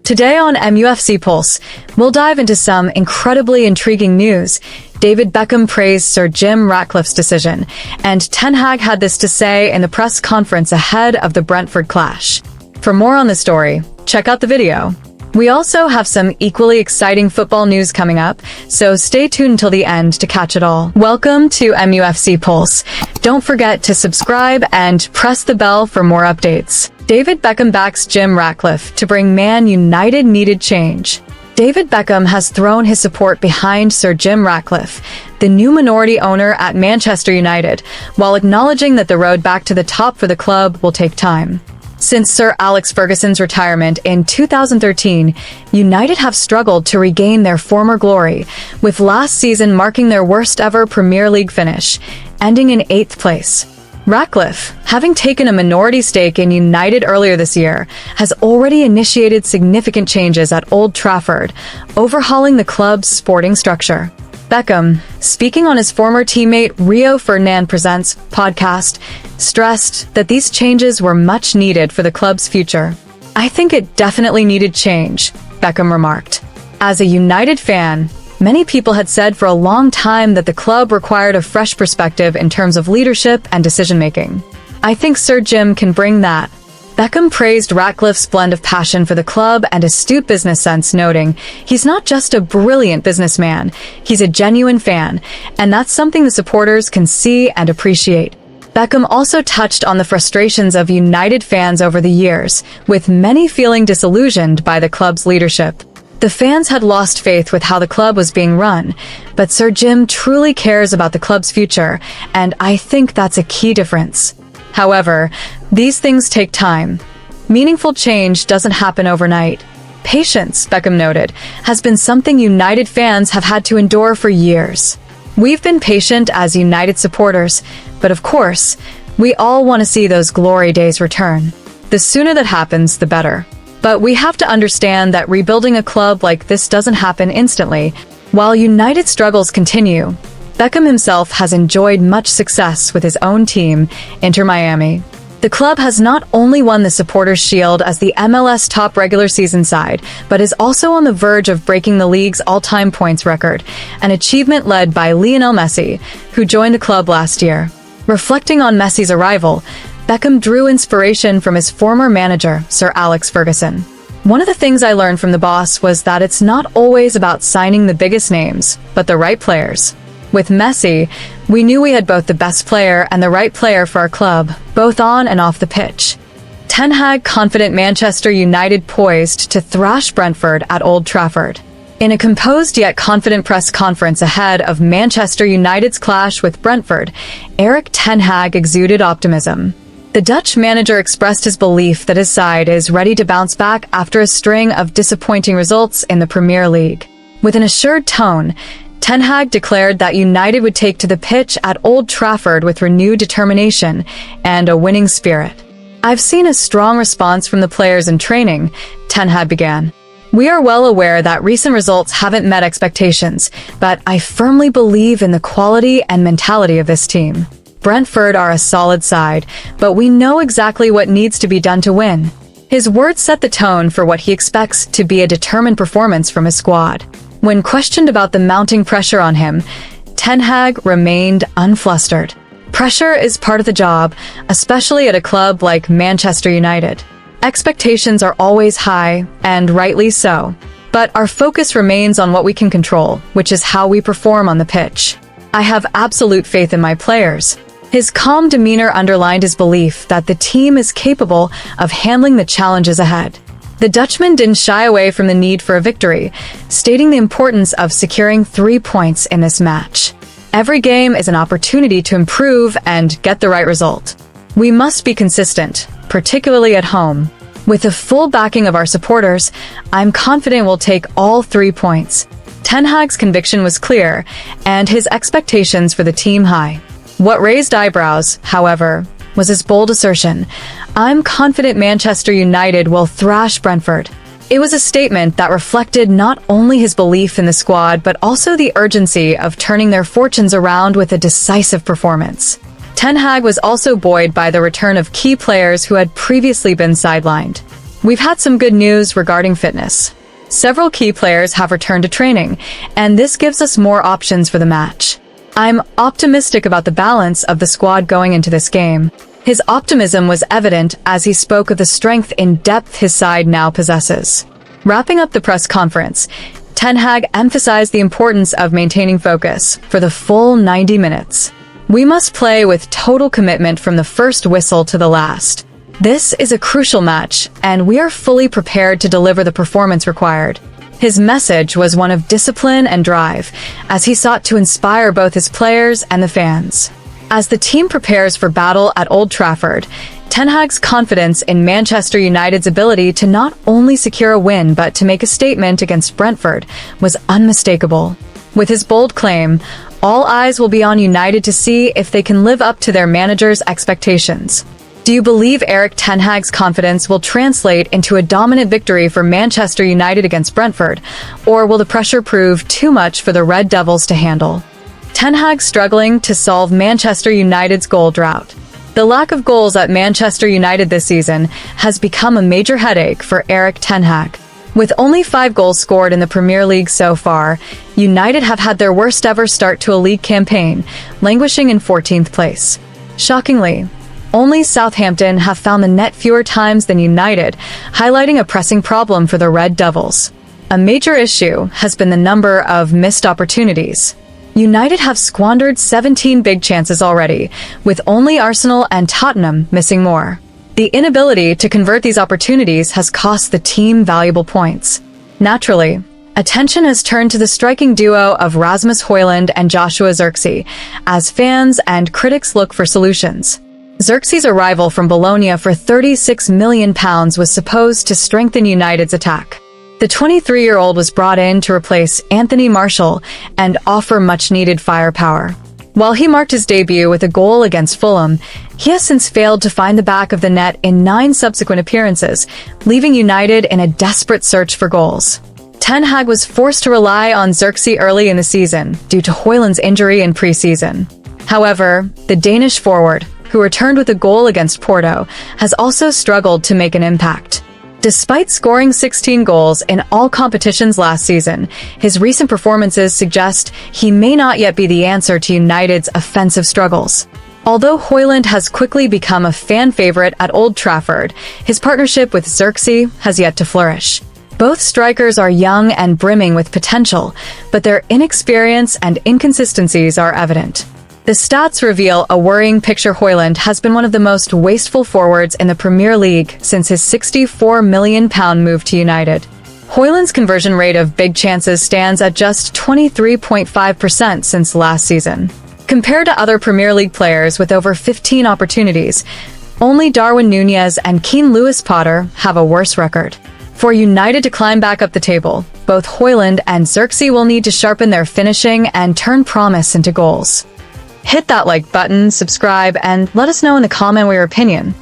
Today on MUFC Pulse, we'll dive into some incredibly intriguing news. David Beckham praised Sir Jim Ratcliffe's decision, and Ten Hag had this to say in the press conference ahead of the Brentford clash. For more on the story, check out the video. We also have some equally exciting football news coming up, so stay tuned until the end to catch it all. Welcome to MUFC Pulse. Don't forget to subscribe and press the bell for more updates. David Beckham backs Jim Ratcliffe to bring Man United needed change. David Beckham has thrown his support behind Sir Jim Ratcliffe, the new minority owner at Manchester United, while acknowledging that the road back to the top for the club will take time. Since Sir Alex Ferguson's retirement in 2013, United have struggled to regain their former glory, with last season marking their worst ever Premier League finish, ending in 8th place. Ratcliffe, having taken a minority stake in United earlier this year, has already initiated significant changes at Old Trafford, overhauling the club's sporting structure. Beckham, speaking on his former teammate Rio Ferdinand Presents podcast, stressed that these changes were much needed for the club's future. "I think it definitely needed change," Beckham remarked. As a United fan, many people had said for a long time that the club required a fresh perspective in terms of leadership and decision-making. "I think Sir Jim can bring that." Beckham praised Ratcliffe's blend of passion for the club and astute business sense, noting, "He's not just a brilliant businessman, he's a genuine fan, and that's something the supporters can see and appreciate." Beckham also touched on the frustrations of United fans over the years, with many feeling disillusioned by the club's leadership. The fans had lost faith with how the club was being run, but Sir Jim truly cares about the club's future, and I think that's a key difference. However, these things take time. Meaningful change doesn't happen overnight. Patience, Beckham noted, has been something United fans have had to endure for years. "We've been patient as United supporters, but of course, we all want to see those glory days return. The sooner that happens, the better. But we have to understand that rebuilding a club like this doesn't happen instantly." While United struggles continue, Beckham himself has enjoyed much success with his own team, Inter Miami. The club has not only won the Supporters' Shield as the MLS top regular season side, but is also on the verge of breaking the league's all-time points record, an achievement led by Lionel Messi, who joined the club last year. Reflecting on Messi's arrival, Beckham drew inspiration from his former manager, Sir Alex Ferguson. "One of the things I learned from the boss was that it's not always about signing the biggest names, but the right players. With Messi, we knew we had both the best player and the right player for our club, both on and off the pitch." Ten Hag confident Manchester United poised to thrash Brentford at Old Trafford. In a composed yet confident press conference ahead of Manchester United's clash with Brentford, Erik Ten Hag exuded optimism. The Dutch manager expressed his belief that his side is ready to bounce back after a string of disappointing results in the Premier League. With an assured tone, Ten Hag declared that United would take to the pitch at Old Trafford with renewed determination and a winning spirit. "I've seen a strong response from the players in training," Ten Hag began. "We are well aware that recent results haven't met expectations, but I firmly believe in the quality and mentality of this team. Brentford are a solid side, but we know exactly what needs to be done to win." His words set the tone for what he expects to be a determined performance from his squad. When questioned about the mounting pressure on him, Ten Hag remained unflustered. "Pressure is part of the job, especially at a club like Manchester United. Expectations are always high, and rightly so. But our focus remains on what we can control, which is how we perform on the pitch. I have absolute faith in my players." His calm demeanor underlined his belief that the team is capable of handling the challenges ahead. The Dutchman didn't shy away from the need for a victory, stating the importance of securing 3 points in this match. "Every game is an opportunity to improve and get the right result. We must be consistent, particularly at home. With the full backing of our supporters, I'm confident we'll take all 3 points." Ten Hag's conviction was clear, and his expectations for the team high. What raised eyebrows, however, was his bold assertion, "I'm confident Manchester United will thrash Brentford." It was a statement that reflected not only his belief in the squad, but also the urgency of turning their fortunes around with a decisive performance. Ten Hag was also buoyed by the return of key players who had previously been sidelined. We've had some good news regarding fitness. Several key players have returned to training, and this gives us more options for the match. I'm optimistic about the balance of the squad going into this game. His optimism was evident as he spoke of the strength in depth his side now possesses. Wrapping up the press conference, Ten Hag emphasized the importance of maintaining focus for the full 90 minutes. We must play with total commitment from the first whistle to the last. This is a crucial match, and we are fully prepared to deliver the performance required. His message was one of discipline and drive, as he sought to inspire both his players and the fans. As the team prepares for battle at Old Trafford, Ten Hag's confidence in Manchester United's ability to not only secure a win but to make a statement against Brentford was unmistakable. With his bold claim, all eyes will be on United to see if they can live up to their manager's expectations. Do you believe Erik Ten Hag's confidence will translate into a dominant victory for Manchester United against Brentford, or will the pressure prove too much for the Red Devils to handle? Ten Hag struggling to solve Manchester United's goal drought. The lack of goals at Manchester United this season has become a major headache for Erik Ten Hag. With only 5 goals scored in the Premier League so far, United have had their worst ever start to a league campaign, languishing in 14th place. Shockingly, only Southampton have found the net fewer times than United, highlighting a pressing problem for the Red Devils. A major issue has been the number of missed opportunities. United have squandered 17 big chances already, with only Arsenal and Tottenham missing more. The inability to convert these opportunities has cost the team valuable points. Naturally, attention has turned to the striking duo of Rasmus Højlund and Joshua Zirkzee, as fans and critics look for solutions. Zirkzee's arrival from Bologna for £36 million was supposed to strengthen United's attack. The 23-year-old was brought in to replace Anthony Martial and offer much-needed firepower. While he marked his debut with a goal against Fulham, he has since failed to find the back of the net in 9 subsequent appearances, leaving United in a desperate search for goals. Ten Hag was forced to rely on Zirkzee early in the season due to Højlund's injury in pre-season. However, the Danish forward, who returned with a goal against Porto, has also struggled to make an impact. Despite scoring 16 goals in all competitions last season, his recent performances suggest he may not yet be the answer to United's offensive struggles. Although Højlund has quickly become a fan favorite at Old Trafford, his partnership with Zirkzee has yet to flourish. Both strikers are young and brimming with potential, but their inexperience and inconsistencies are evident. The stats reveal a worrying picture. Højlund has been one of the most wasteful forwards in the Premier League since his £64 million move to United. Højlund's conversion rate of big chances stands at just 23.5% since last season. Compared to other Premier League players with over 15 opportunities, only Darwin Núñez and Keane Lewis-Potter have a worse record. For United to climb back up the table, both Højlund and Zirkzee will need to sharpen their finishing and turn promise into goals. Hit that like button, subscribe, and let us know in the comment your opinion.